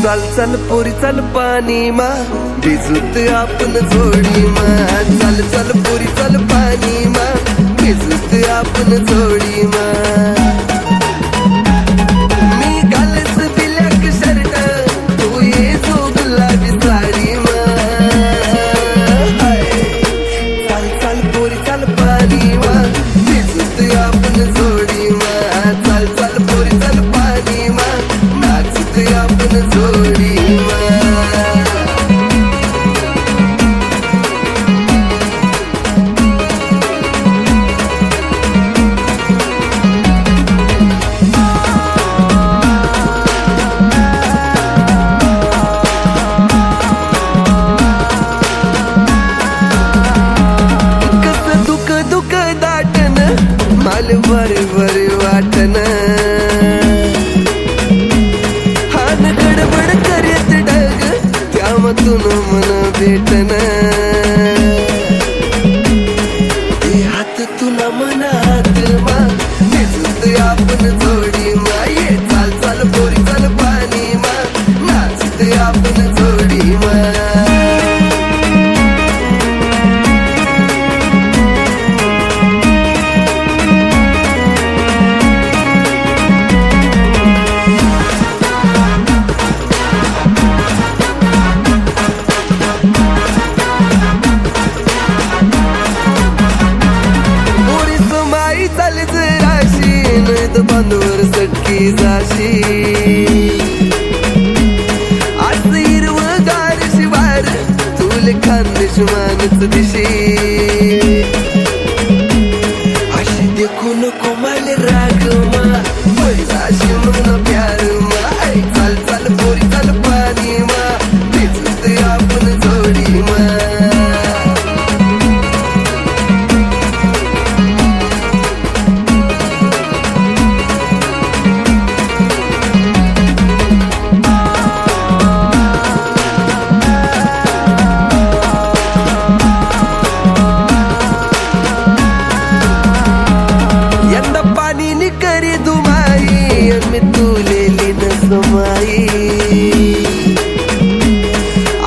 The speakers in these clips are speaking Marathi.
चाल चाल पोरी चाल पाणी मा भिजत आपण जोडी मा चाल चाल पोरी चाल पाणी मा भिजत आपण जोडी मा मी घालस ब्लॅक शर्ट तू ये जो गुलाबी साडी मा चाल चाल पोरी चाल पाणी मा भिजत आपण जोडी मा चाल चाल पोरी चाल पाणी मा नाचत आपण जोडी मा माल बरे बरे वाटन हान गडबड करीत डग त्यामधून मन भेटन ते हात तुला मनात मा भिजत आपण जोडी मा ये चाल चाल पोरी चाल पाणी मा नाचत आपण जोडी मा बांधवर सटकी जाशी आज हिरवगार शिवार तुले खानदेश मानच दिशी अशी देखू नको मला राग मा पैसाशी म्हणून प्यार मा चाल चाल पोरी चाल पाणी मा भिजत आपण जोडी मा करी दुमाई मी तुलेली नसमाई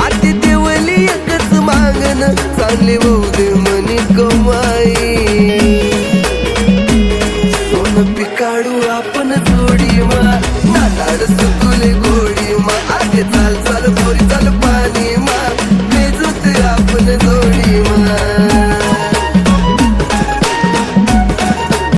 आधी देवली एकच मागन चांगली बहुदे मनी कमाई सोन पिकाडू आपण जोडी मा नाताड तुले गोडी मा आधी चाल चाल पोरी चाल